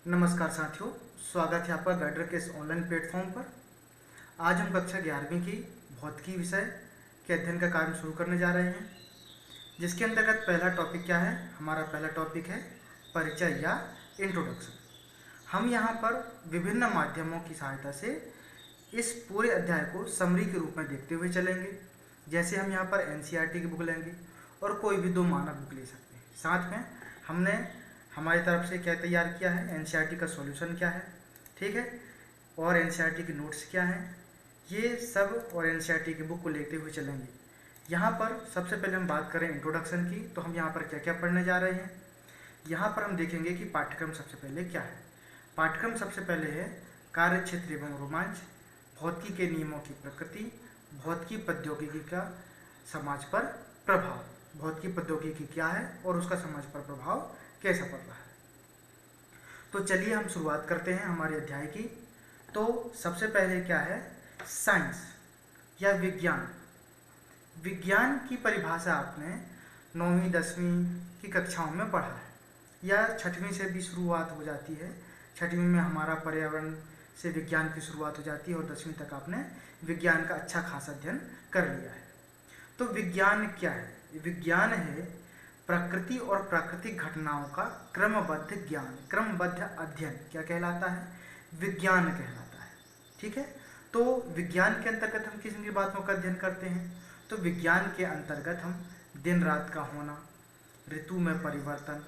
नमस्कार साथियों, स्वागत है आपका गाइडर के इस ऑनलाइन प्लेटफॉर्म पर। आज हम कक्षा 11वीं की भौतिकी विषय के अध्ययन का कार्य शुरू करने जा रहे हैं, जिसके अंतर्गत पहला टॉपिक क्या है। हमारा पहला टॉपिक है परिचय या इंट्रोडक्शन। हम यहाँ पर विभिन्न माध्यमों की सहायता से इस पूरे अध्याय को समरी के रूप में देखते हुए चलेंगे। जैसे हम यहाँ पर NCERT की बुक लेंगे और कोई भी 2 मानक बुक ले सकते हैं। साथ में हमने हमारी तरफ से क्या तैयार किया है, NCERT का सॉल्यूशन क्या है, ठीक है, और NCERT की नोट्स क्या हैं, ये सब और NCERT की बुक को लेते हुए चलेंगे। यहाँ पर सबसे पहले हम बात करें इंट्रोडक्शन की, तो हम यहाँ पर क्या क्या पढ़ने जा रहे हैं। यहाँ पर हम देखेंगे कि पाठ्यक्रम सबसे पहले क्या है। पाठ्यक्रम सबसे पहले है कार्यक्षेत्र एवं रोमांच, भौतिकी के नियमों की प्रकृति, भौतिकी प्रौद्योगिकी का समाज पर प्रभाव। भौतिकी प्रौद्योगिकी क्या है और उसका समाज पर प्रभाव कैसा पड़ रहा है। तो चलिए हम शुरुआत करते हैं हमारे अध्याय की। तो सबसे पहले क्या है, साइंस या विज्ञान। विज्ञान की परिभाषा आपने 9वीं 10वीं की कक्षाओं में पढ़ा है, या 6वीं से भी शुरुआत हो जाती है। 6वीं में हमारा पर्यावरण से विज्ञान की शुरुआत हो जाती है और 10वीं तक आपने विज्ञान का अच्छा खासा अध्ययन कर लिया है। तो विज्ञान क्या है? विज्ञान है प्रकृति और प्राकृतिक घटनाओं का क्रमबद्ध ज्ञान, क्रमबद्ध अध्ययन। क्या कहलाता है? विज्ञान कहलाता है, ठीक है। तो विज्ञान के अंतर्गत हम किन किन बातों का अध्ययन करते हैं? तो विज्ञान के अंतर्गत हम दिन रात का होना, ऋतु में परिवर्तन,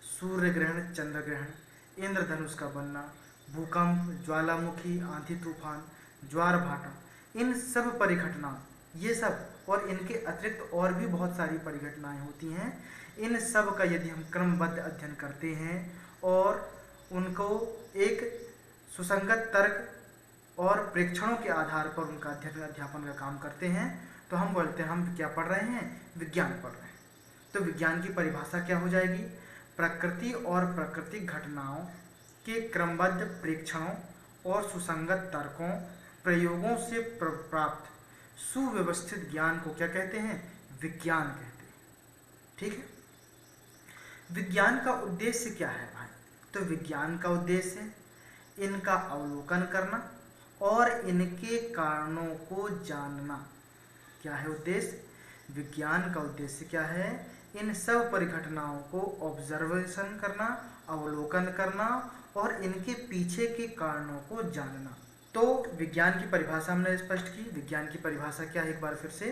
सूर्य ग्रहण, चंद्र ग्रहण, इंद्रधनुष का बनना, भूकंप, ज्वालामुखी, आंधी तूफान, ज्वार भाटा, इन सब परिघटनाओं, ये सब और इनके अतिरिक्त और भी बहुत सारी परिघटनाएं होती हैं। इन सब का यदि हम क्रमबद्ध अध्ययन करते हैं और उनको एक सुसंगत तर्क और प्रेक्षणों के आधार पर उनका अध्यापन का काम करते हैं, तो हम बोलते हैं हम क्या पढ़ रहे हैं? विज्ञान पढ़ रहे हैं। तो विज्ञान की परिभाषा क्या हो जाएगी? प्रकृति और प्राकृतिक घटनाओं के क्रमबद्ध प्रेक्षणों और सुसंगत तर्कों, प्रयोगों से प्राप्त सुव्यवस्थित ज्ञान को क्या कहते हैं? विज्ञान कहते हैं, ठीक है। विज्ञान का उद्देश्य क्या है भाई? तो विज्ञान का उद्देश्य इनका अवलोकन करना और इनके कारणों को जानना। क्या है उद्देश्य? विज्ञान का उद्देश्य क्या है? इन सब परिघटनाओं को ऑब्जर्वेशन करना, अवलोकन करना और इनके पीछे के कारणों को जानना। तो विज्ञान की परिभाषा हमने स्पष्ट की। विज्ञान की परिभाषा क्या है? एक बार फिर से,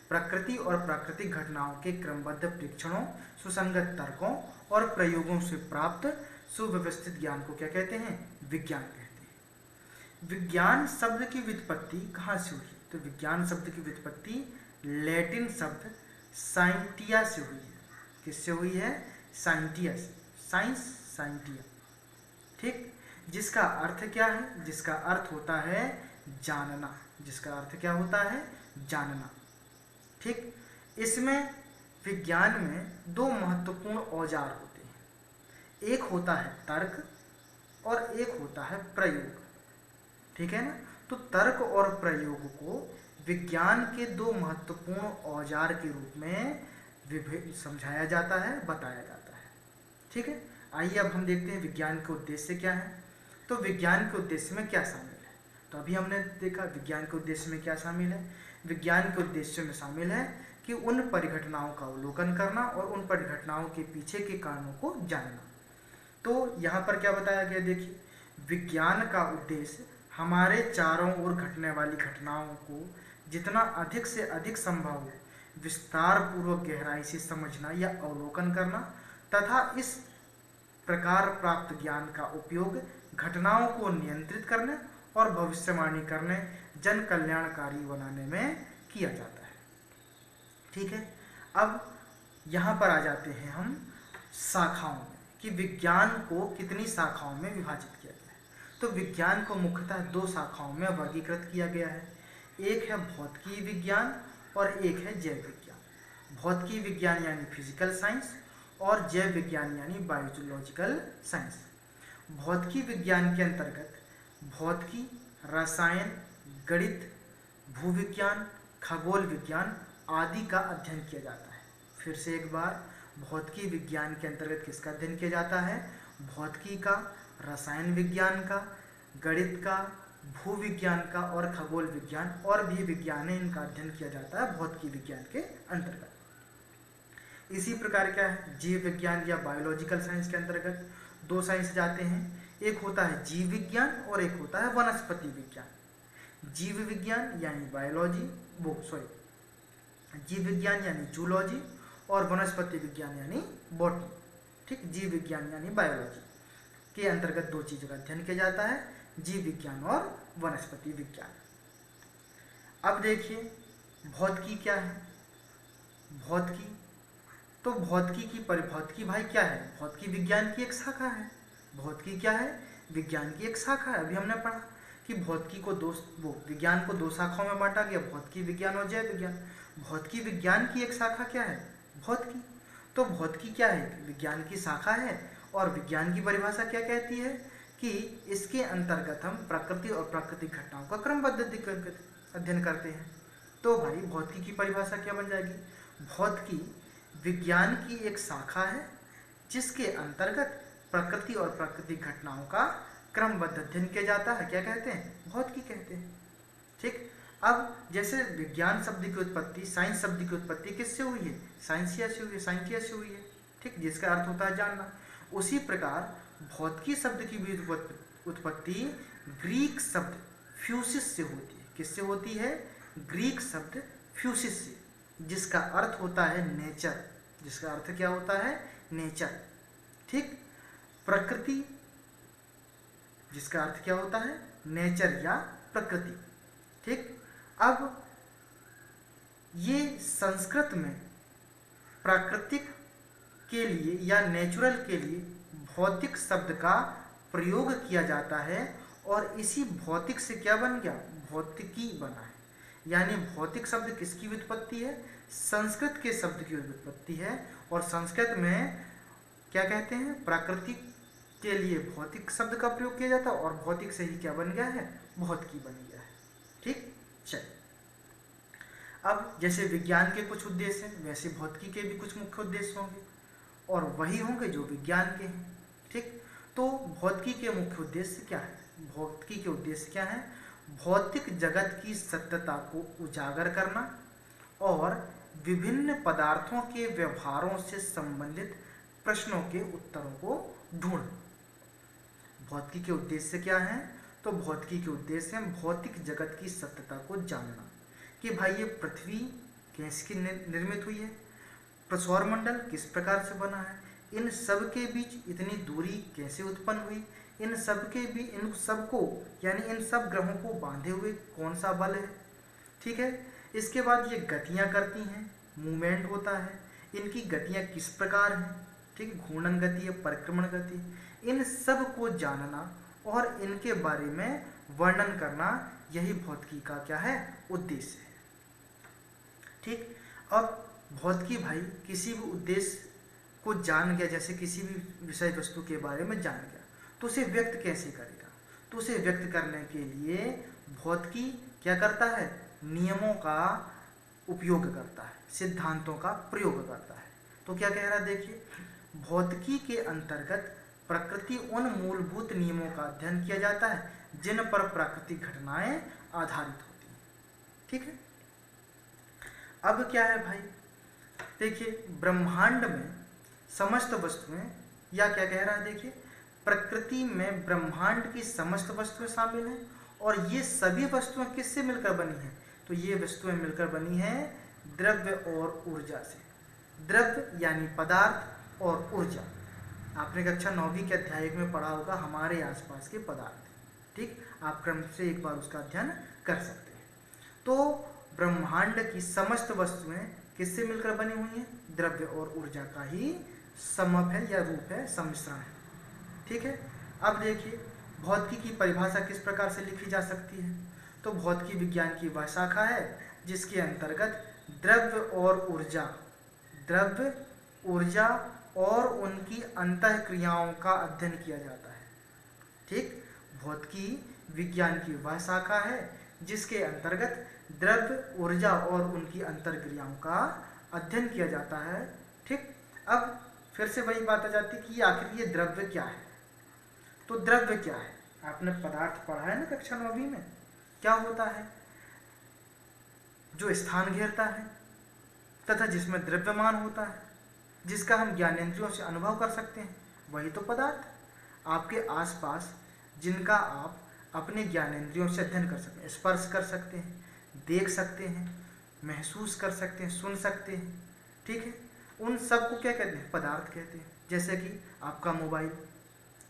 प्रकृति और प्राकृतिक घटनाओं के क्रमबद्ध परीक्षणों, सुसंगत तर्कों और प्रयोगों से प्राप्त सुव्यवस्थित ज्ञान को क्या कहते हैं? विज्ञान कहते हैं। विज्ञान शब्द की व्युत्पत्ति कहाँ से हुई? तो विज्ञान शब्द की व्युत्पत्ति लैटिन शब्द साइंटिया से हुई है। किससे हुई है? साइंटिया से। साइंस, साइंटिया, ठीक। जिसका अर्थ क्या है? जिसका अर्थ होता है जानना। जिसका अर्थ क्या होता है? जानना, ठीक। इसमें विज्ञान में 2 महत्वपूर्ण औजार होते हैं। एक होता है तर्क और एक होता है प्रयोग, ठीक है ना। तो तर्क और प्रयोग को विज्ञान के 2 महत्वपूर्ण औजार के रूप में समझाया जाता है, बताया जाता है, ठीक है। आइए अब हम देखते हैं विज्ञान के उद्देश्य क्या है। तो विज्ञान के उद्देश्य में क्या शामिल है? तो अभी हमने देखा विज्ञान के उद्देश्य में क्या शामिल है। विज्ञान के उद्देश्य में शामिल है कि उन परिघटनाओं का अवलोकन करना और उन परिघटनाओं के पीछे के कारणों को जानना। तो यहाँ पर क्या बताया गया, देखिए, विज्ञान का उद्देश्य हमारे चारों ओर घटने वाली घटनाओं को जितना अधिक से अधिक संभव हो विस्तार पूर्वक गहराई से समझना या अवलोकन करना तथा इस प्रकार प्राप्त ज्ञान का उपयोग घटनाओं को नियंत्रित करने और भविष्यवाणी करने, जन कल्याणकारी बनाने में किया जाता है, ठीक है। अब यहाँ पर आ जाते हैं हम शाखाओं में कि विज्ञान को कितनी शाखाओं में विभाजित किया गया है। तो विज्ञान को मुख्यतः 2 शाखाओं में वर्गीकृत किया गया है। एक है भौतिकी विज्ञान और एक है जैव विज्ञान। भौतिकी विज्ञान यानी फिजिकल साइंस और जैव विज्ञान यानी बायोलॉजिकल साइंस। भौतिकी विज्ञान के अंतर्गत भौतिकी, रसायन, गणित, भूविज्ञान, खगोल विज्ञान आदि का अध्ययन किया जाता है। फिर से एक बार, भौतिकी विज्ञान के अंतर्गत किसका अध्ययन किया जाता है? भौतिकी का, रसायन विज्ञान का, गणित का, भूविज्ञान का और खगोल विज्ञान और भी विज्ञान है, इनका अध्ययन किया जाता है भौतिकी विज्ञान के अंतर्गत। इसी प्रकार क्या है, जीव विज्ञान या बायोलॉजिकल साइंस के अंतर्गत दो साइंस जाते हैं, एक होता है जीव विज्ञान और एक होता है वनस्पति विज्ञान। जीव विज्ञान यानी बायोलॉजी, जीव विज्ञान यानी जूलॉजी और वनस्पति विज्ञान यानी बॉटनी। ठीक, जीव विज्ञान यानी बायोलॉजी के अंतर्गत दो चीजों का अध्ययन किया जाता है, जीव विज्ञान और वनस्पति विज्ञान। अब देखिए भौतिकी क्या है। भौतिकी तो भौतिकी भाई क्या है, भौतिकी विज्ञान की एक शाखा है। भौतिकी क्या है, विज्ञान की एक शाखा है। अभी हमने पढ़ा कि भौतिकी को विज्ञान को दो शाखाओं में बांटा गया, भौतिकी विज्ञान और जैव विज्ञान। भौतिकी विज्ञान की एक शाखा क्या है, भौतिकी। तो भौतिकी क्या है, विज्ञान की शाखा है और विज्ञान की परिभाषा क्या कहती है कि इसके अंतर्गत हम प्रकृति और प्राकृतिक घटनाओं का क्रमबद्ध अध्ययन करते हैं। तो भाई भौतिकी की परिभाषा क्या बन जाएगी, भौतिकी विज्ञान की एक शाखा है जिसके अंतर्गत प्रकृति और प्राकृतिक घटनाओं का क्रमबद्ध अध्ययन किया जाता है। क्या कहते हैं, भौतिकी कहते हैं। ठीक, अब जैसे विज्ञान शब्द की उत्पत्ति, साइंस शब्द की उत्पत्ति किससे हुई है, साइंसिया से हुई है, साइंटिया से हुई है। ठीक, जिसका अर्थ होता है जानना। उसी प्रकार भौतिकी शब्द की भी उत्पत्ति ग्रीक शब्द फ्यूसिस से होती है। किससे होती है, ग्रीक शब्द फ्यूसिस से, जिसका अर्थ होता है नेचर। जिसका अर्थ क्या होता है, नेचर। ठीक, प्रकृति जिसका अर्थ क्या होता है, नेचर या प्रकृति। ठीक, अब ये संस्कृत में प्राकृतिक के लिए या नेचुरल के लिए भौतिक शब्द का प्रयोग किया जाता है और इसी भौतिक से क्या बन गया, भौतिकी बना है। यानी भौतिक शब्द किसकी व्युत्पत्ति है, संस्कृत के शब्द की व्युत्पत्ति है। और संस्कृत में क्या कहते हैं, प्राकृतिक के लिए भौतिक शब्द का प्रयोग किया जाता है और भौतिक से ही क्या बन गया है, भौतिकी बन गया है। ठीक, चलिए अब जैसे विज्ञान के कुछ उद्देश्य हैं वैसे भौतिकी के भी कुछ मुख्य उद्देश्य होंगे और वही होंगे जो विज्ञान के हैं। ठीक, तो भौतिकी के मुख्य उद्देश्य क्या है, भौतिकी के उद्देश्य क्या है, भौतिक जगत की सत्यता को उजागर करना और विभिन्न पदार्थों के व्यवहारों से संबंधित प्रश्नों के उत्तरों को ढूंढना। भौतिकी के उद्देश्य क्या है, तो भौतिकी के उद्देश्य है भौतिक जगत की सत्यता को जानना कि भाई ये पृथ्वी कैसे निर्मित हुई है, सौरमंडल किस प्रकार से बना है, इन सब के बीच इतनी दूरी कैसे उत्पन्न हुई, इन सबको यानी इन सब ग्रहों को बांधे हुए कौन सा बल है। ठीक है, इसके बाद ये गतियाँ करती हैं, मूवमेंट होता है, इनकी गतियाँ किस प्रकार हैं। ठीक, घूर्णन गति है, परिक्रमण गति, इन सब को जानना और इनके बारे में वर्णन करना, यही भौतिकी का क्या है, उद्देश्य है। ठीक, अब भौतिकी भाई किसी भी उद्देश्य को जान गया, जैसे किसी भी विषय वस्तु के बारे में जान गया तो उसे व्यक्त कैसे करेगा, तो उसे व्यक्त करने के लिए भौतिकी क्या करता है, नियमों का उपयोग करता है, सिद्धांतों का प्रयोग करता है। तो क्या कह रहा है, देखिए भौतिकी के अंतर्गत प्रकृति उन मूलभूत नियमों का अध्ययन किया जाता है जिन पर प्राकृतिक घटनाएं आधारित होती हैं। ठीक है, अब क्या है भाई, देखिए ब्रह्मांड में समस्त वस्तुएं, या क्या कह रहा है, देखिए प्रकृति में ब्रह्मांड की समस्त वस्तुएं शामिल हैं और ये सभी वस्तुएं किससे मिलकर बनी हैं, तो ये वस्तुएं मिलकर बनी हैं द्रव्य और ऊर्जा से। द्रव्य यानी पदार्थ और ऊर्जा, आपने कक्षा 9वीं के अध्याय में पढ़ा होगा, हमारे आसपास के पदार्थ। ठीक, आप क्रम से एक बार उसका अध्ययन कर सकते हैं। तो ब्रह्मांड की समस्त वस्तुएं किससे मिलकर बनी हुई हैं, द्रव्य और ऊर्जा का ही समूह है या रूप है, सम्मिश्रण है। ठीक है, अब देखिए भौतिकी की परिभाषा किस प्रकार से लिखी जा सकती है, तो भौतिकी विज्ञान की वह शाखा है जिसके अंतर्गत द्रव्य ऊर्जा और उनकी अंतःक्रियाओं का अध्ययन किया जाता है। ठीक, भौतिकी विज्ञान की वह शाखा है जिसके अंतर्गत द्रव्य, ऊर्जा और उनकी अंतर्क्रियाओं का अध्ययन किया जाता है। ठीक, अब फिर से वही बात आ जाती है कि आखिर ये द्रव्य क्या है। तो द्रव्य क्या है? आपने पदार्थ पढ़ा है ना कक्षा 9वीं में। क्या होता है? जो स्थान घेरता है तथा जिसमें द्रव्यमान होता है, जिसका हम ज्ञानेंद्रियों से अनुभव कर सकते हैं, वही तो पदार्थ। आपके आसपास जिनका आप अपने ज्ञानेंद्रियों से अध्ययन कर सकते हैं, स्पर्श कर सकते हैं, देख सकते हैं, महसूस कर सकते हैं, सुन सकते हैं, ठीक है, उन सब को क्या कहते हैं? पदार्थ कहते हैं। जैसे कि आपका मोबाइल,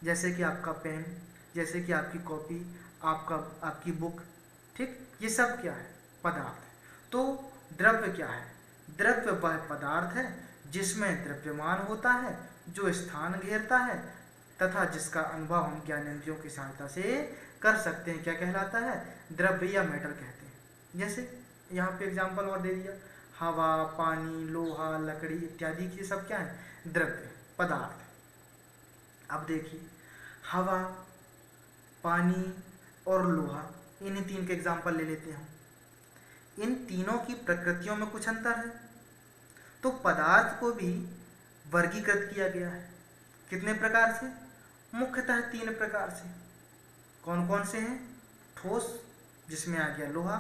जैसे कि आपका पेन, जैसे कि आपकी कॉपी, आपकी बुक, ठीक, ये सब क्या है? पदार्थ है। तो द्रव्य क्या है? द्रव्य वह पदार्थ है जिसमें द्रव्यमान होता है, जो स्थान घेरता है तथा जिसका अनुभव हम ज्ञानेंद्रियों की सहायता से कर सकते हैं। क्या कहलाता है? द्रव्य या मैटर कहते हैं। जैसे यहाँ पे एग्जाम्पल और दे दिया, हवा, पानी, लोहा, लकड़ी इत्यादि की सब क्या है? द्रव्य, पदार्थ। अब देखिए, हवा, पानी और लोहा, इन्हीं तीन के एग्जाम्पल ले लेते हैं। इन तीनों की प्रकृतियों में कुछ अंतर है, तो पदार्थ को भी वर्गीकृत किया गया है। कितने प्रकार से? मुख्यतः 3 प्रकार से। कौन कौन से हैं? ठोस, जिसमें आ गया लोहा,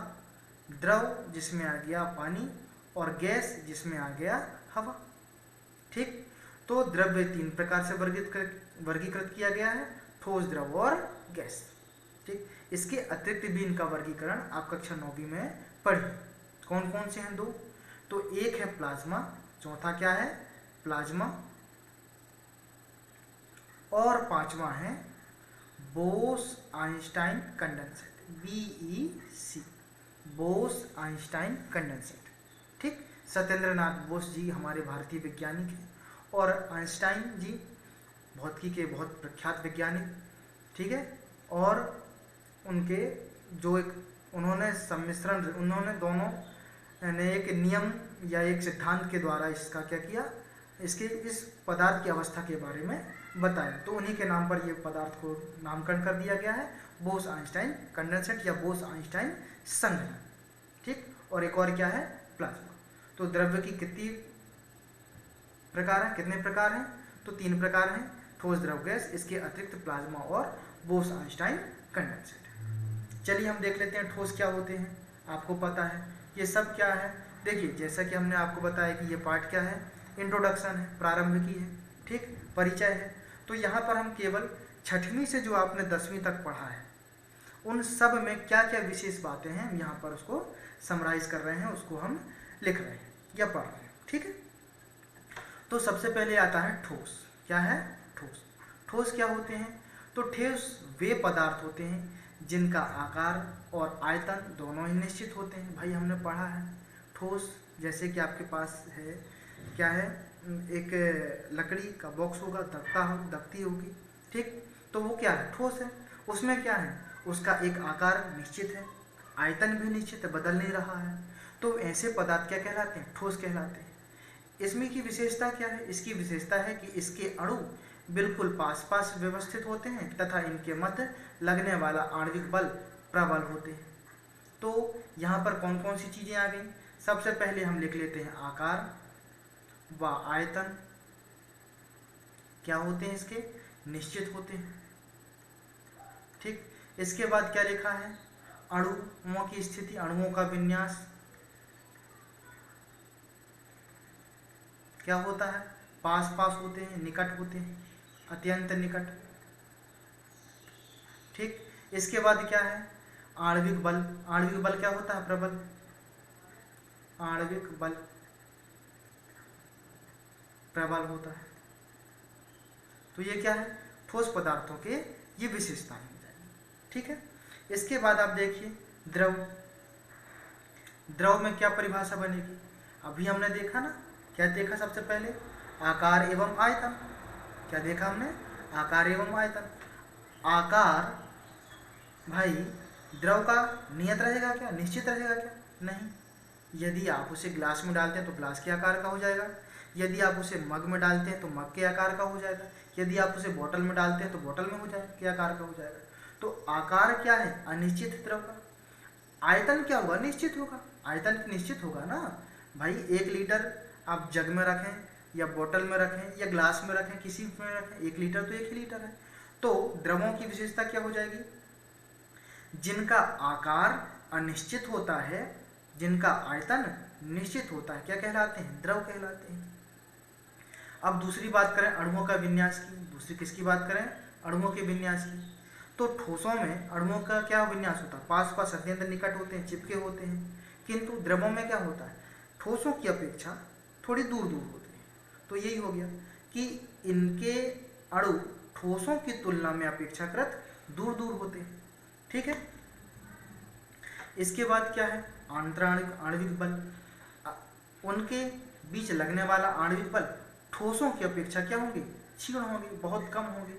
द्रव, जिसमें आ गया पानी, और गैस, जिसमें आ गया हवा। ठीक, तो द्रव्य 3 प्रकार से वर्गीकृत किया गया है, ठोस, द्रव और गैस। ठीक, इसके अतिरिक्त भी इनका वर्गीकरण आप कक्षा 9वीं में पढ़िए। कौन कौन से हैं? 2। तो एक है प्लाज्मा, चौथा क्या है? प्लाज्मा, और 5वां है बोस-आइंस्टाइन कंडेंसेट, BEC, बोस-आइंस्टाइन कंडेंसेट। ठीक, सत्येंद्र नाथ बोस जी हमारे भारतीय वैज्ञानिक हैं, और आइंस्टाइन जी भौतिकी के बहुत प्रख्यात वैज्ञानिक, ठीक है। और उनके जो एक उन्होंने सम्मिश्रण, उन्होंने दोनों ने एक नियम या एक सिद्धांत के द्वारा इसका क्या किया, इस पदार्थ की अवस्था के बारे में बताया। तो उन्हीं के नाम पर ये पदार्थ को नामकरण कर दिया गया है, बोस-आइंस्टाइन कंडेंसेट या बोस-आइंस्टाइन संघनन। ठीक, और एक और क्या है? प्लाज्मा। तो द्रव्य की कितनी प्रकार है? कितने प्रकार हैं? तो 3 प्रकार हैं, ठोस, द्रव, गैस। इसके अतिरिक्त प्लाज्मा और बोस-आइंस्टाइन कंडेंसेट। चलिए हम देख लेते हैं ठोस क्या होते हैं। आपको पता है ये सब क्या है। देखिए, जैसा कि हमने आपको बताया कि ये पार्ट क्या है? इंट्रोडक्शन है, प्रारंभ की है, ठीक, परिचय है। तो यहाँ पर हम केवल 6वीं से जो आपने 10वीं तक पढ़ा है, उन सब में क्या क्या विशेष बातें हैं, यहाँ पर उसको समराइज कर रहे हैं, उसको हम लिख रहे हैं या पढ़ रहे हैं। ठीक है, तो सबसे पहले आता है ठोस। क्या है? ठोस। ठोस क्या होते हैं? तो ठोस वे पदार्थ होते हैं जिनका आकार और आयतन दोनों ही निश्चित होते हैं। भाई हमने पढ़ा है ठोस, जैसे कि आपके पास है, क्या है, एक लकड़ी का बॉक्स होगा, दबती होगी, ठीक, तो वो क्या है? ठोस है। उसमें क्या है? उसका एक आकार निश्चित है, आयतन भी निश्चित है, बदल नहीं रहा है। तो ऐसे पदार्थ क्या कहलाते हैं? ठोस कहलाते हैं। इसमें की विशेषता क्या है? इसकी विशेषता है कि इसके अणु बिल्कुल पास पास व्यवस्थित होते हैं तथा इनके मध्य लगने वाला आणविक बल प्रबल होते हैं। तो यहाँ पर कौन कौन सी चीज़ें आ गई? सबसे पहले हम लिख लेते हैं आकार व आयतन क्या होते हैं? इसके निश्चित होते हैं। ठीक, इसके बाद क्या लिखा है? अणुओं की स्थिति, अणुओं का विन्यास क्या होता है? पास पास होते हैं, निकट होते हैं, अत्यंत निकट। ठीक, इसके बाद क्या है? आणविक बल। आणविक बल क्या होता है? प्रबल। आणविक बल प्रबल होता है। तो ये क्या है? ठोस पदार्थों के ये विशेषताएं हो जाएंगी। ठीक है, इसके बाद आप देखिए द्रव। द्रव में क्या परिभाषा बनेगी? अभी हमने देखा ना, क्या देखा? सबसे पहले आकार एवं आयतन। क्या देखा हमने? आकार एवं आयतन। आकार भाई द्रव का नियत रहेगा क्या? निश्चित रहेगा क्या? नहीं। यदि आप उसे ग्लास में डालते हैं तो ग्लास के आकार का हो जाएगा, यदि आप उसे मग में डालते हैं तो मग के आकार का हो जाएगा, यदि आप उसे बोतल में डालते हैं तो बोतल में हो जाएगा, के आकार का हो जाएगा। तो आकार क्या है? अनिश्चित द्रव का। आयतन क्या होगा? निश्चित होगा। आयतन निश्चित होगा ना भाई। 1 लीटर आप जग में रखें या बोतल में रखें या ग्लास में रखें, किसी में रखें, 1 लीटर तो 1 ही लीटर है। तो द्रवों की विशेषता क्या हो जाएगी? जिनका आकार अनिश्चित होता है, जिनका आयतन निश्चित होता है, क्या कहलाते हैं? द्रव कहलाते हैं। अब दूसरी बात करें अणुओं का विन्यास की, दूसरी किसकी बात करें? अणुओं के विन्यास की। तो ठोसों में अणुओं का क्या विन्यास होता है? पास पास अत्यंत निकट होते हैं, चिपके होते हैं। किंतु द्रवों में क्या होता है? ठोसों की अपेक्षा थोड़ी दूर दूर होते हैं। तो यही हो गया कि इनके अणु ठोसों की तुलना में अपेक्षाकृत दूर दूर होते हैं। ठीक है। इसके बाद क्या है? आणविक बल। उनके बीच लगने वाला आणविक बल ठोसों की अपेक्षा क्या होंगे? क्षीण होंगे, बहुत कम होंगे।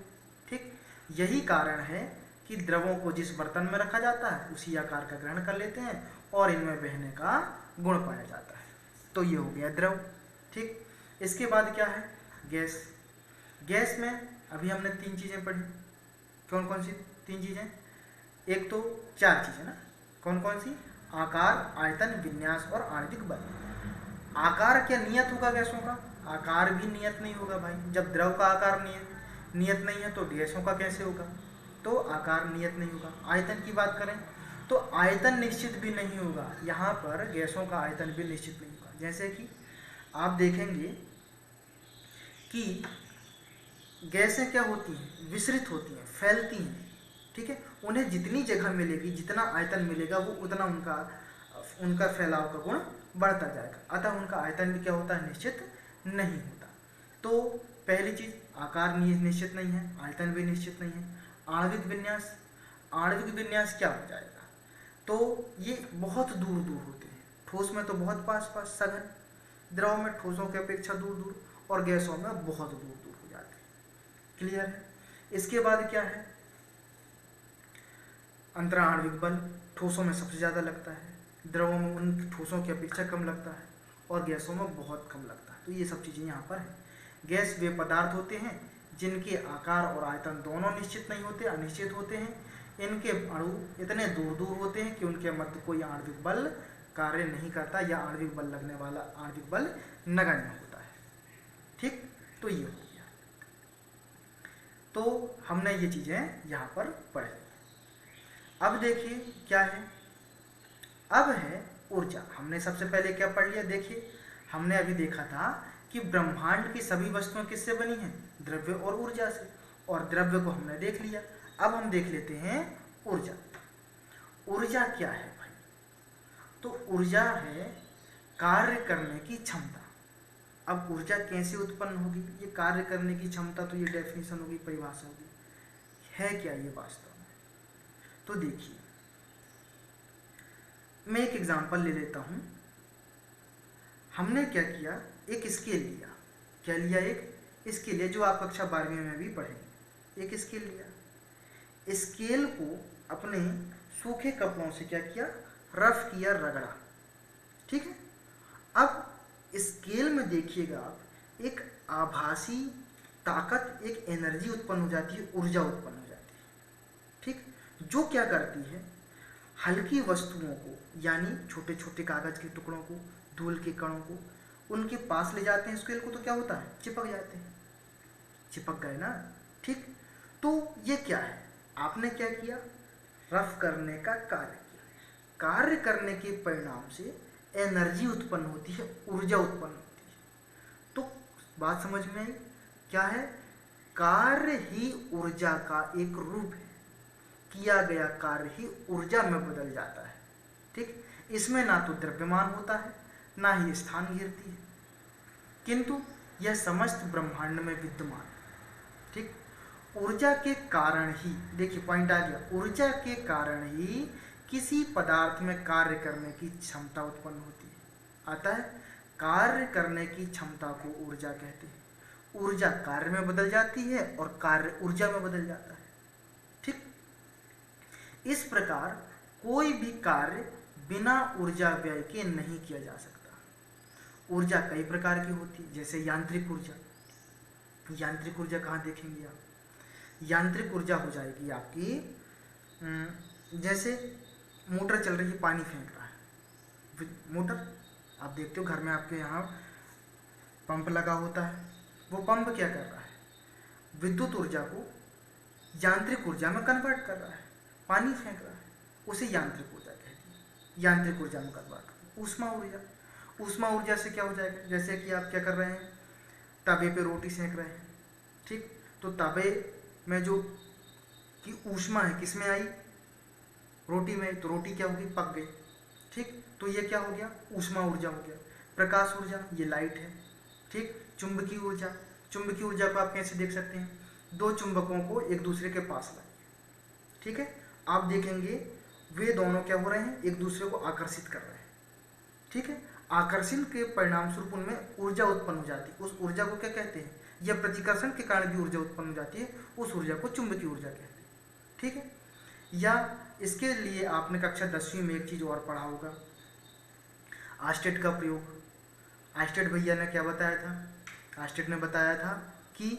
ठीक। यही कारण है कि द्रवों को जिस बर्तन में रखा जाता है उसी आकार का ग्रहण कर लेते हैं और इनमें बहने का गुण पाया जाता है। तो ये हो गया द्रव। ठीक। इसके बाद क्या है? गैस। गैस में अभी हमने 3 चीजें पढ़ी। कौन कौन सी 3 चीजें? एक तो 4 चीजें ना, कौन कौन सी? आकार, आयतन, विन्यास और आणविक बल। आकार क्या नियत होगा गैसों का? आकार भी नियत नहीं होगा भाई। जब द्रव का आकार नियत नहीं है तो गैसों का कैसे होगा? तो आकार नियत नहीं होगा। आयतन की बात करें तो आयतन निश्चित भी नहीं होगा। यहाँ पर गैसों का आयतन भी निश्चित नहीं होगा। जैसे कि आप देखेंगे कि गैसें क्या होती हैं? विसरित होती हैं, फैलती हैं। ठीक है। उन्हें जितनी जगह मिलेगी, जितना आयतन मिलेगा, वो उतना उनका फैलाव का गुण बढ़ता जाएगा। अतः उनका आयतन भी क्या होता है? निश्चित नहीं होता। तो पहली चीज आकार निश्चित नहीं है, आयतन भी निश्चित नहीं है। आणविक विन्यास। आणविक विन्यास क्या हो जाएगा? तो ये बहुत दूर दूर होते हैं। ठोस में तो बहुत पास पास सघन, द्रव में ठोसों की अपेक्षा दूर दूर और गैसों में बहुत दूर दूर हो जाते हैं। क्लियर है? इसके बाद क्या है? अंतराणविक बल। ठोसों में सबसे ज्यादा लगता है, द्रवों में उन ठोसों की अपेक्षा कम लगता है और गैसों में बहुत कम लगता है। तो ये सब चीजें यहाँ पर है। गैस वे पदार्थ होते हैं जिनके आकार और आयतन दोनों निश्चित नहीं होते, अनिश्चित होते हैं। इनके अणु इतने दूर दूर होते हैं कि उनके मध्य कोई आणविक बल कार्य नहीं करता या आणविक बल लगने वाला आणविक बल नगण्य होता है। ठीक। तो ये हो गया। तो हमने ये चीजें यहाँ पर पढ़ी। अब देखिए क्या है? अब है ऊर्जा। हमने सबसे पहले क्या पढ़ लिया? देखिए हमने अभी देखा था कि ब्रह्मांड की सभी वस्तुएं किससे बनी हैं? द्रव्य और ऊर्जा से। और द्रव्य को हमने देख लिया। अब हम देख लेते हैं ऊर्जा। ऊर्जा क्या है भाई? तो ऊर्जा है कार्य करने की क्षमता। अब ऊर्जा कैसे उत्पन्न होगी? ये कार्य करने की क्षमता, तो ये डेफिनेशन होगी, परिभाषा होगी। है क्या ये वास्तव में? तो देखिए मैं एक एग्जांपल ले लेता हूं। हमने क्या किया? एक स्केल लिया। क्या लिया? एक स्केल लिया, जो आप कक्षा 12वीं में भी पढ़ेंगे। एक स्केल लिया। स्केल को अपने सूखे कपड़ों से क्या किया? रफ किया, रगड़ा। ठीक है। अब स्केल में देखिएगा आप, एक आभासी ताकत, एक एनर्जी उत्पन्न हो जाती है, ऊर्जा उत्पन्न हो जाती है। ठीक। जो क्या करती है? हल्की वस्तुओं को, यानी छोटे छोटे कागज के टुकड़ों को, धूल के कणों को उनके पास ले जाते हैं स्केल को, तो क्या होता है? चिपक जाते हैं। चिपक गए ना? ठीक। तो ये क्या है? आपने क्या किया? रफ करने का कार्य किया। कार्य करने के परिणाम से एनर्जी उत्पन्न होती है, ऊर्जा उत्पन्न होती है। तो बात समझ में आई? क्या है? कार्य ही ऊर्जा का एक रूप है। किया गया कार्य ही ऊर्जा में बदल जाता है। ठीक। इसमें ना तो द्रव्यमान होता है, ना ही स्थान घेरती है, किंतु यह समस्त ब्रह्मांड में विद्यमान। ठीक। ऊर्जा के कारण ही, देखिए पॉइंट आ गया, ऊर्जा के कारण ही किसी पदार्थ में कार्य करने की क्षमता उत्पन्न होती है। अतः कार्य करने की क्षमता को ऊर्जा कहते हैं। ऊर्जा कार्य में बदल जाती है और कार्य ऊर्जा में बदल जाता है। ठीक। इस प्रकार कोई भी कार्य बिना ऊर्जा व्यय के नहीं किया जा सकता। ऊर्जा कई प्रकार की होती है, जैसे यांत्रिक ऊर्जा। यांत्रिक ऊर्जा कहाँ देखेंगे आप? यांत्रिक ऊर्जा हो जाएगी आपकी, जैसे मोटर चल रही है, पानी फेंक रहा है। मोटर आप देखते हो घर में आपके यहाँ पंप लगा होता है। वो पंप क्या कर रहा है? विद्युत ऊर्जा को यांत्रिक ऊर्जा में कन्वर्ट कर रहा है, पानी फेंक रहा है, उसे यांत्रिक ऊर्जा कहती है। यांत्रिक ऊर्जा में कन्वर्ट। ऊष्मा ऊर्जा, ऊष्मा ऊर्जा से क्या हो जाएगा, जैसे कि आप क्या कर रहे हैं, तवे पे रोटी सेंक रहे हैं, ठीक, तो तवे में जो कि ऊष्मा है किस में आई, रोटी में, तो रोटी क्या होगी, पक गई, ठीक, तो ये क्या हो गया, ऊष्मा ऊर्जा हो गया। प्रकाश ऊर्जा, ये लाइट है, ठीक। चुंबकीय ऊर्जा, चुंबकीय ऊर्जा को आप कैसे देख सकते हैं, दो चुंबकों को एक दूसरे के पास लाइए, ठीक है, आप देखेंगे वे दोनों क्या हो रहे हैं, एक दूसरे को आकर्षित कर रहे हैं, ठीक है। आकर्षण के परिणाम स्वरूप उनमें ऊर्जा उत्पन्न हो जाती है, उस ऊर्जा को क्या कहते हैं, या प्रतिकर्षण के कारण भी ऊर्जा उत्पन्न हो जाती है, उस ऊर्जा को चुंबकीय ऊर्जा कहते हैं, ठीक है। या इसके लिए आपने कक्षा 10वीं में एक चीज और पढ़ा होगा, आस्टेट का प्रयोग। आस्टेट भैया ने क्या बताया था, आस्टेट ने बताया था कि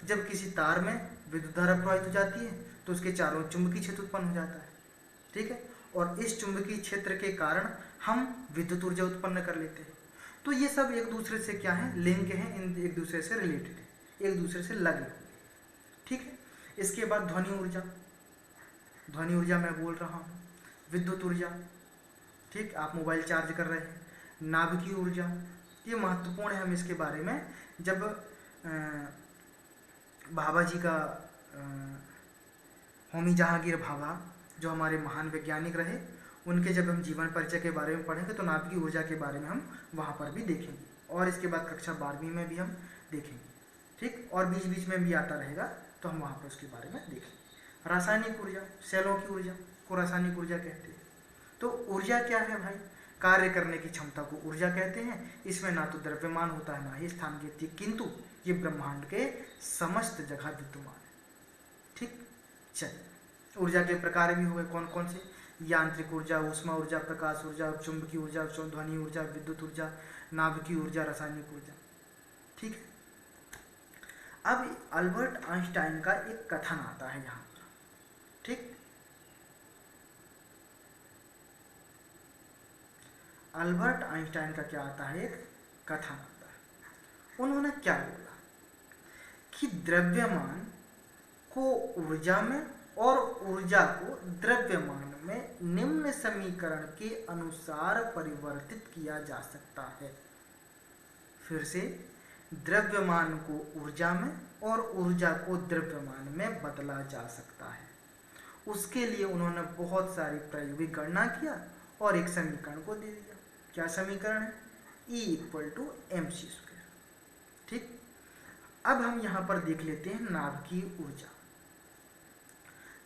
जब किसी तार में विद्युत धारा प्रवाहित हो जाती है तो उसके चारों चुंबकीय क्षेत्र उत्पन्न हो जाता है, ठीक है, और इस चुंबकीय क्षेत्र के कारण हम विद्युत ऊर्जा उत्पन्न कर लेते हैं। तो ये सब एक दूसरे से क्या है, लिंक है, इन एक दूसरे से रिलेटेड है, एक दूसरे से लगे हुए, ठीक है। इसके बाद ध्वनि ऊर्जा, ध्वनि ऊर्जा मैं बोल रहा हूँ, विद्युत ऊर्जा, ठीक, आप मोबाइल चार्ज कर रहे हैं। नाभिकीय ऊर्जा, ये महत्वपूर्ण है, हम इसके बारे में जब भाभा जी का होमी जहांगीर भाभा जो हमारे महान वैज्ञानिक रहे, उनके जब हम जीवन परिचय के बारे में पढ़ेंगे तो नाभिकीय ऊर्जा के बारे में हम वहाँ पर भी देखेंगे, और इसके बाद कक्षा 12वीं में भी हम देखेंगे, ठीक, और बीच बीच में भी आता रहेगा तो हम वहाँ पर उसके बारे में देखेंगे। रासायनिक ऊर्जा, सेलों की ऊर्जा को रासायनिक ऊर्जा कहते हैं। तो ऊर्जा क्या है भाई, कार्य करने की क्षमता को ऊर्जा कहते हैं। इसमें ना तो द्रव्यमान होता है ना ही स्थानीय, किंतु ये ब्रह्मांड के समस्त जगह विद्यमान है, ठीक। चलिए, ऊर्जा के प्रकार भी हुए कौन कौन से, यांत्रिक ऊर्जा, ऊष्मा ऊर्जा, प्रकाश ऊर्जा, चुंबकीय ऊर्जा, ध्वनि ऊर्जा, विद्युत ऊर्जा, नाभिकीय ऊर्जा, रासायनिक ऊर्जा, ठीक है। अब अल्बर्ट आइंस्टाइन का एक कथन आता है यहाँ पर, ठीक। अल्बर्ट आइंस्टाइन का क्या आता है, एक कथन आता है। उन्होंने क्या बोला कि द्रव्यमान को ऊर्जा में और ऊर्जा को द्रव्यमान में निम्न समीकरण के अनुसार परिवर्तित किया जा सकता है। फिर से, द्रव्यमान को ऊर्जा में और ऊर्जा को द्रव्यमान में बदला जा सकता है। उसके लिए उन्होंने बहुत सारी प्रायोगिक गणना किया और एक समीकरण को दे दिया। क्या समीकरण है, E=mc², ठीक। अब हम यहाँ पर देख लेते हैं नाभिकीय ऊर्जा,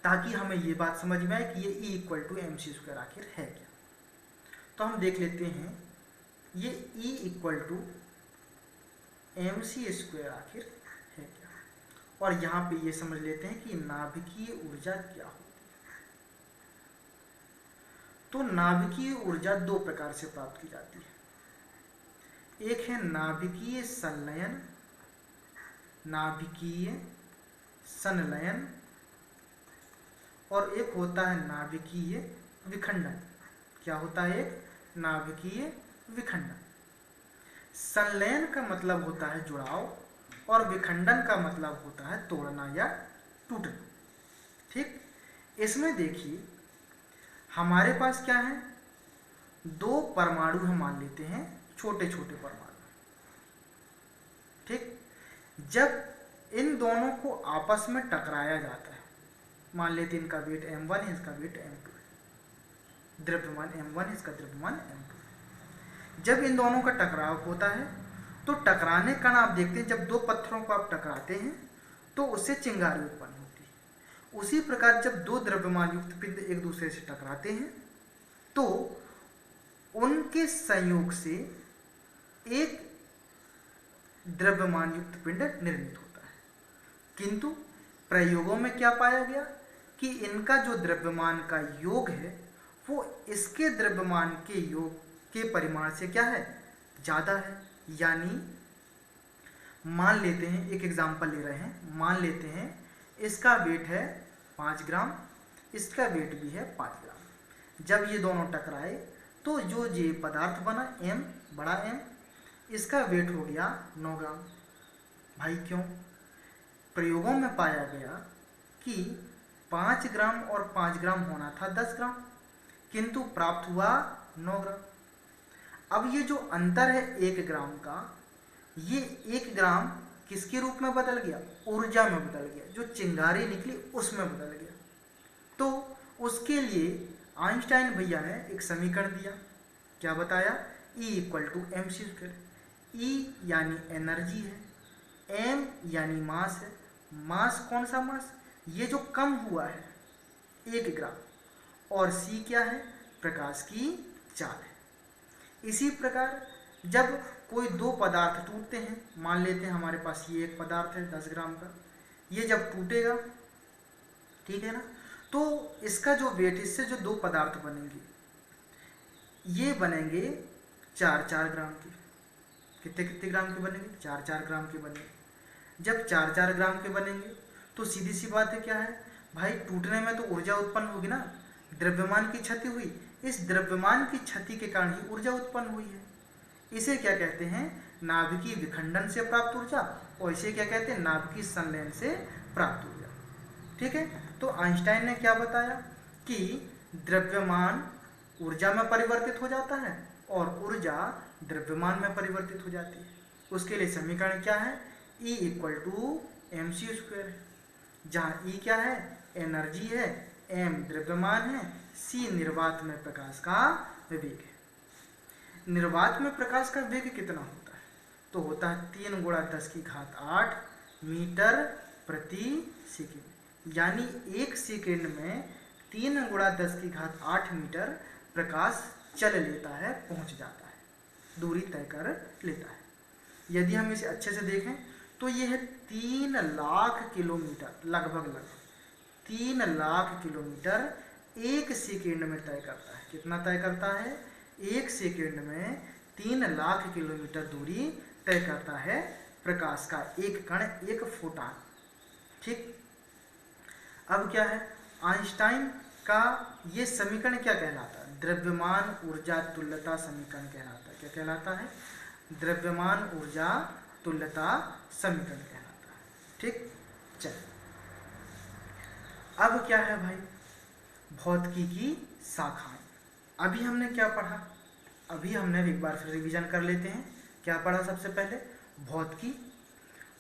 ताकि हमें ये बात समझ में आए कि ये E=mc² आखिर है क्या। तो हम देख लेते हैं ये E=mc² आखिर है क्या, और यहाँ पे ये समझ लेते हैं कि नाभिकीय ऊर्जा क्या होती है। तो नाभिकीय ऊर्जा दो प्रकार से प्राप्त की जाती है, एक है नाभिकीय संलयन, नाभिकीय संलयन, और एक होता है नाभिकीय विखंडन। क्या होता है, एक नाभिकीय विखंडन। संलयन का मतलब होता है जुड़ाव और विखंडन का मतलब होता है तोड़ना या टूटना, ठीक। इसमें देखिए हमारे पास क्या है, दो परमाणु हम मान लेते हैं, छोटे छोटे परमाणु, ठीक। जब इन दोनों को आपस में टकराया जाता है, मान लेते हैं इनका वेट m1 है, इसका वेट m2 है, द्रव्यमान m1 है, इसका द्रव्यमान m2 है। जब इन दोनों का टकराव होता है तो टकराने का आप देखते हैं, जब दो पत्थरों को आप टकराते हैं तो उससे चिंगारी उत्पन्न होती है। उसी प्रकार जब दो द्रव्यमान युक्त पिंड एक दूसरे से टकराते हैं तो उनके संयोग से एक द्रव्यमान युक्त पिंड निर्मित होता है। किंतु प्रयोगों में क्या पाया गया कि इनका जो द्रव्यमान का योग है वो इसके द्रव्यमान के योग के परिमाण से क्या है, ज़्यादा है। यानी मान लेते हैं, एक एग्जाम्पल ले रहे हैं, मान लेते हैं इसका वेट है 5 ग्राम, इसका वेट भी है 5 ग्राम। जब ये दोनों टकराए तो जो ये पदार्थ बना m, बड़ा M, इसका वेट हो गया 9 ग्राम। भाई क्यों? प्रयोगों में पाया गया कि 5 ग्राम और 5 ग्राम होना था 10 ग्राम, किंतु प्राप्त हुआ 9 ग्राम। अब ये जो अंतर है 1 ग्राम का, ये 1 ग्राम किसके रूप में बदल गया? ऊर्जा में बदल गया, जो चिंगारी निकली उसमें बदल गया। तो उसके लिए आइंस्टाइन भैया ने एक समीकरण दिया। क्या बताया? E = mc²। E यानी एनर्जी है, m यानी मास है। मास कौन सा मास? ये जो कम हुआ है 1 ग्राम, और c क्या है? प्रकाश की चाल है। इसी प्रकार जब कोई दो पदार्थ टूटते हैं, मान लेते हैं हमारे पास ये एक पदार्थ है 10 ग्राम का, ये जब टूटेगा, ठीक है ना, तो इसका जो वेट, इससे जो दो पदार्थ बनेंगे, ये बनेंगे 4-4 ग्राम के। कितने कितने ग्राम के बनेंगे? 4-4 ग्राम के बनेंगे। जब 4-4 ग्राम के बनेंगे तो सीधी सी बात है, क्या है भाई, टूटने में तो ऊर्जा उत्पन्न होगी ना, द्रव्यमान की क्षति हुई। इस द्रव्यमान की क्षति के कारण ही ऊर्जा उत्पन्न हुई है। इसे क्या कहते हैं? नाभिकीय विखंडन से प्राप्त ऊर्जा, और इसे क्या कहते हैं? नाभिकीय संलयन से प्राप्त ऊर्जा। ठीक है, तो आइंस्टाइन ने क्या बताया कि द्रव्यमान ऊर्जा में परिवर्तित हो जाता है और ऊर्जा द्रव्यमान में परिवर्तित हो जाती है। उसके लिए समीकरण क्या है? E = mc², जहाँ E क्या है? एनर्जी है, m द्रव्यमान है, c निर्वात में प्रकाश का वेग है। निर्वात में प्रकाश का वेग कितना होता है? तो होता है 3 × 10⁸ मीटर प्रति सेकेंड, यानी 1 सेकेंड में 3 × 10⁸ मीटर प्रकाश चल लेता है, पहुंच जाता है, दूरी तय कर लेता है। यदि हम इसे अच्छे से देखें तो यह है 3 लाख किलोमीटर, लगभग 3 लाख किलोमीटर 1 सेकेंड में तय करता है। कितना तय करता है? 1 सेकेंड में 3 लाख किलोमीटर दूरी तय करता है प्रकाश का एक कण, एक फोटॉन। ठीक, अब क्या है? आइंस्टाइन का ये समीकरण क्या कहलाता है? द्रव्यमान ऊर्जा तुल्यता समीकरण कहलाता है। क्या कहलाता है? द्रव्यमान ऊर्जा तुल्यता समीकरण कहलाता है। ठीक, चलिए अब क्या है भाई? भौतिकी की शाखाएं। अभी हमने क्या पढ़ा? अभी हमने एक बार फिर रिवीजन कर लेते हैं। क्या पढ़ा? सबसे पहले भौतिकी।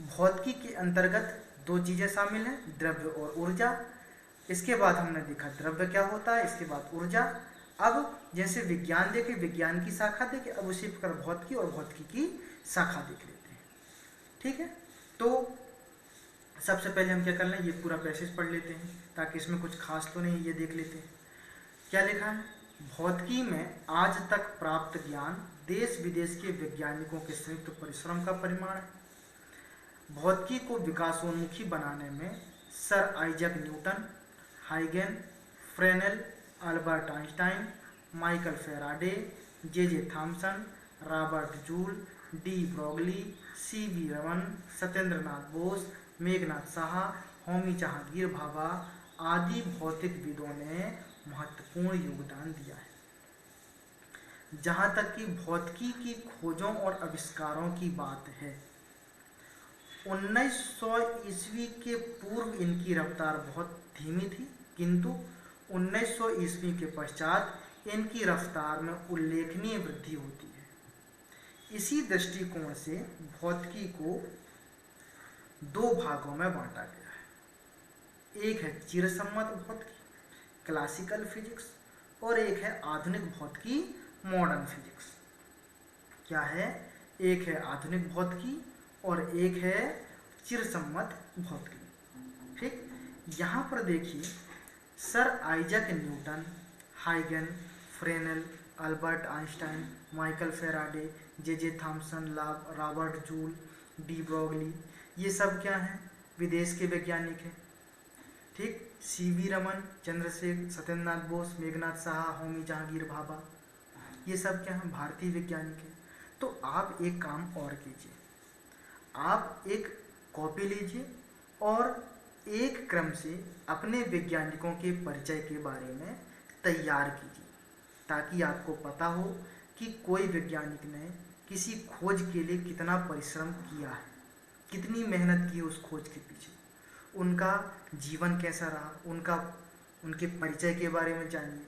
भौतिकी के अंतर्गत दो चीजें शामिल हैं, द्रव्य और ऊर्जा। इसके बाद हमने देखा द्रव्य क्या होता है, इसके बाद ऊर्जा। अब जैसे विज्ञान देखे, विज्ञान की शाखा देखे, अब उसी प्रकार भौतिकी और भौतिकी की शाखा देख लेते हैं। ठीक है, तो सबसे पहले हम क्या कर लें, ये पूरा पैसेज पढ़ लेते हैं ताकि इसमें कुछ खास तो नहीं, ये देख लेते हैं क्या लिखा है। भौतिकी में आज तक प्राप्त ज्ञान देश विदेश के वैज्ञानिकों के संयुक्त परिश्रम का परिणाम है। भौतिकी को विकासोन्मुखी बनाने में सर आइजैक न्यूटन, हाइगन, Fresnel, Albert Einstein, Michael Faraday, J Thomson, Robert Joule, de Broglie, C V. Raman, Satyendranath Bose, Meghnad Saha, Homi Jehangir Bhabha आदि भौतिकविदों ने महत्वपूर्ण योगदान दिया है। जहाँ तक कि भौतिकी की खोजों और आविष्कारों की बात है, 1900 ईस्वी के पूर्व इनकी रफ्तार बहुत धीमी थी, किंतु 1900 ईस्वी के पश्चात इनकी रफ्तार में उल्लेखनीय वृद्धि होती है। इसी दृष्टिकोण से भौतिकी को दो भागों में बांटा गया है। एक है चिरसम्मत भौतिकी, क्लासिकल फिजिक्स, और एक है आधुनिक भौतिकी, मॉडर्न फिजिक्स। क्या है? एक है आधुनिक भौतिकी और एक है चिरसम्मत भौतिकी। ठीक, यहाँ पर देखिए, सर आइजैक न्यूटन, हाइगन, Fresnel, Albert Einstein, Michael Faraday, J Thomson, Robert Joule, de Broglie, ये सब क्या हैं? विदेश के वैज्ञानिक हैं। ठीक, सी.वी. रमन, चंद्रशेखर, सत्येंद्रनाथ बोस, मेघनाथ साहा, होमी जहांगीर भाभा, ये सब क्या हैं? भारतीय वैज्ञानिक हैं। तो आप एक काम और कीजिए, आप एक कॉपी लीजिए और एक क्रम से अपने वैज्ञानिकों के परिचय के बारे में तैयार कीजिए, ताकि आपको पता हो कि कोई वैज्ञानिक ने किसी खोज के लिए कितना परिश्रम किया है, कितनी मेहनत की है उस खोज के पीछे, उनका जीवन कैसा रहा, उनके परिचय के बारे में जानिए,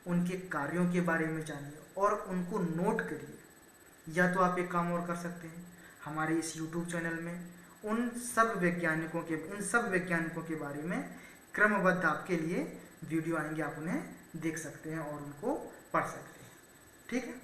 उनके कार्यों के बारे में जानिए और उनको नोट करिए। या तो आप एक काम और कर सकते हैं, हमारे इस YouTube चैनल में इन सब वैज्ञानिकों के बारे में क्रमबद्ध आपके लिए वीडियो आएंगे, आप उन्हें देख सकते हैं और उनको पढ़ सकते हैं। ठीक है।